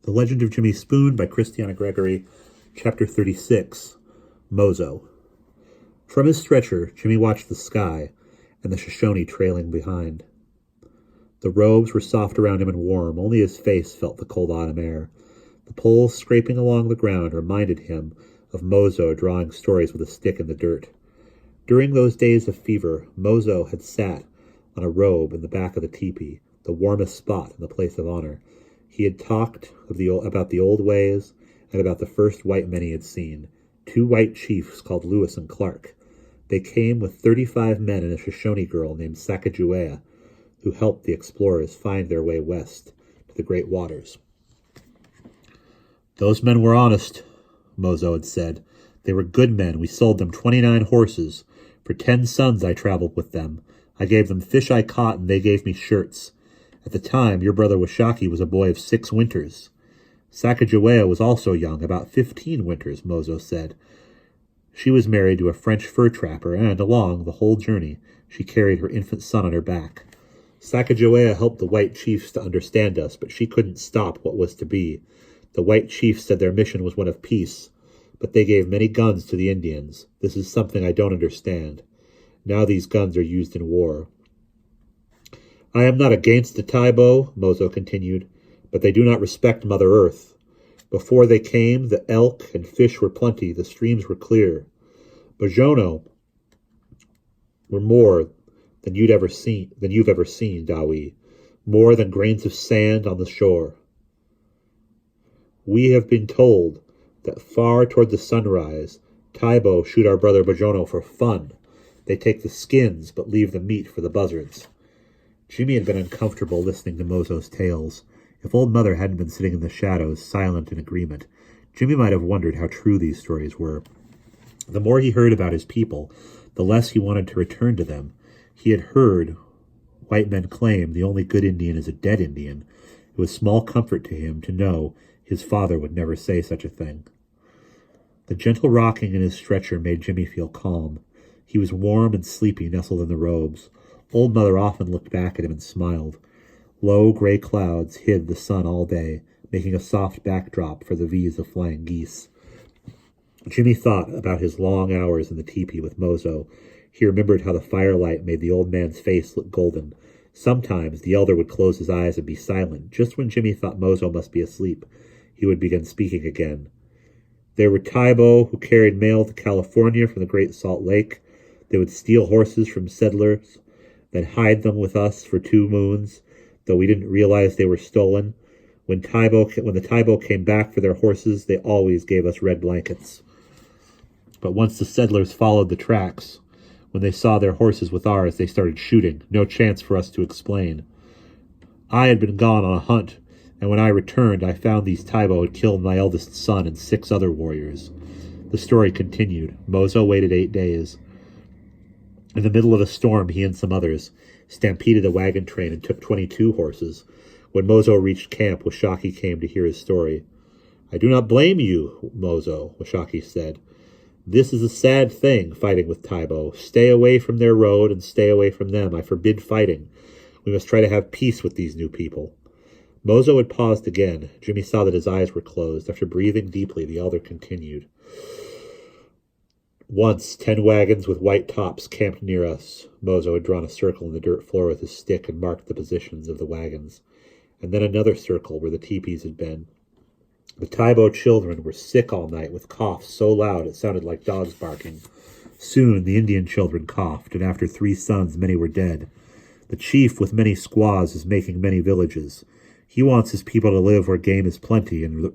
The Legend of Jimmy Spoon by Kristiana Gregory, Chapter 36, Mozo. From his stretcher, Jimmy watched the sky and the Shoshone trailing behind. The robes were soft around him and warm, only his face felt the cold autumn air. The poles scraping along the ground reminded him of Mozo drawing stories with a stick in the dirt. During those days of fever, Mozo had sat on a robe in the back of the teepee, the warmest spot in the place of honor. He had talked about the old ways and about the first white men he had seen, 2 white chiefs called Lewis and Clark. They came with 35 men and a Shoshone girl named Sacagawea, who helped the explorers find their way west to the great waters. "Those men were honest," Mozo had said. "They were good men. We sold them 29 horses. For 10 suns I traveled with them. I gave them fish I caught, and they gave me shirts. At the time, your brother Washaki was a boy of 6 winters. Sacagawea was also young, about 15 winters," Mozo said. "She was married to a French fur trapper, and along the whole journey she carried her infant son on her back. Sacagawea helped the white chiefs to understand us, but she couldn't stop what was to be. The white chiefs said their mission was one of peace, but they gave many guns to the Indians. This is something I don't understand. Now these guns are used in war." "I am not against the Taibo," Mozo continued, "but they do not respect Mother Earth. Before they came, the elk and fish were plenty, the streams were clear. Bojono were more than you've ever seen, Dawi, more than grains of sand on the shore. We have been told that far toward the sunrise, Taibo shoot our brother Bojono for fun. They take the skins, but leave the meat for the buzzards." Jimmy had been uncomfortable listening to Mozo's tales. If Old Mother hadn't been sitting in the shadows, silent in agreement, Jimmy might have wondered how true these stories were. The more he heard about his people, the less he wanted to return to them. He had heard white men claim the only good Indian is a dead Indian. It was small comfort to him to know his father would never say such a thing. The gentle rocking in his stretcher made Jimmy feel calm. He was warm and sleepy, nestled in the robes. Old Mother often looked back at him and smiled. Low gray clouds hid the sun all day, making a soft backdrop for the V's of flying geese. Jimmy thought about his long hours in the teepee with Mozo. He remembered how the firelight made the old man's face look golden. Sometimes the elder would close his eyes and be silent. Just when Jimmy thought Mozo must be asleep, he would begin speaking again. "There were Taibo who carried mail to California from the Great Salt Lake. They would steal horses from settlers, then hide them with us for 2 moons, though we didn't realize they were stolen. When the Taibo came back for their horses, they always gave us red blankets. But once the settlers followed the tracks, when they saw their horses with ours, they started shooting. No chance for us to explain. I had been gone on a hunt, and when I returned, I found these Taibo had killed my eldest son and 6 other warriors." The story continued. Mozo waited 8 days. In the middle of a storm, he and some others stampeded a wagon train and took 22 horses. When Mozo reached camp, Washaki came to hear his story. "I do not blame you, Mozo," Washaki said. "This is a sad thing, fighting with Taibo. Stay away from their road and stay away from them. I forbid fighting. We must try to have peace with these new people." Mozo had paused again. Jimmy saw that his eyes were closed. After breathing deeply, the elder continued. "Once 10 wagons with white tops camped near us." Mozo had drawn a circle in the dirt floor with his stick and marked the positions of the wagons. And then another circle where the teepees had been. The Taibo children were sick all night with coughs so loud it sounded like dogs barking. Soon the Indian children coughed, and after 3 suns many were dead. The chief with many squaws is making many villages. He wants his people to live where game is plenty and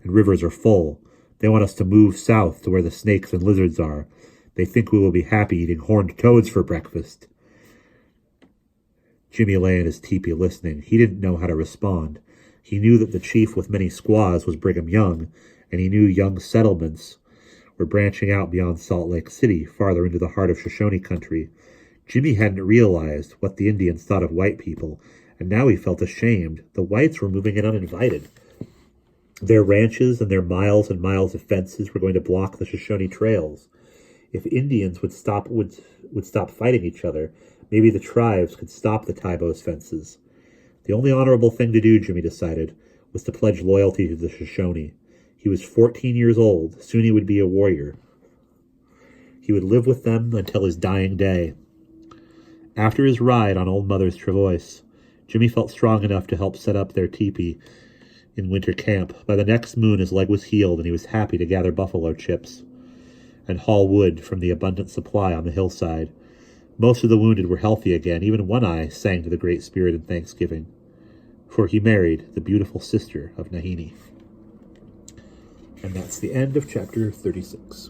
rivers are full. They want us to move south to where the snakes and lizards are. They think we will be happy eating horned toads for breakfast." Jimmy lay in his teepee listening. He didn't know how to respond. He knew that the chief with many squaws was Brigham Young, and he knew young settlements were branching out beyond Salt Lake City, farther into the heart of Shoshone country. Jimmy hadn't realized what the Indians thought of white people, and now he felt ashamed. The whites were moving in uninvited. Their ranches and their miles and miles of fences were going to block the Shoshone trails. If Indians would stop fighting each other, maybe the tribes could stop the Taibo's fences. The only honorable thing to do, Jimmy decided, was to pledge loyalty to the Shoshone. He was 14 years old. Soon he would be a warrior. He would live with them until his dying day. After his ride on Old Mother's travois, Jimmy felt strong enough to help set up their teepee in winter camp. By the next moon his leg was healed, and he was happy to gather buffalo chips and haul wood from the abundant supply on the hillside. Most of the wounded were healthy again. Even One Eye sang to the Great Spirit in thanksgiving, for he married the beautiful sister of Nahini. And that's the end of chapter 36.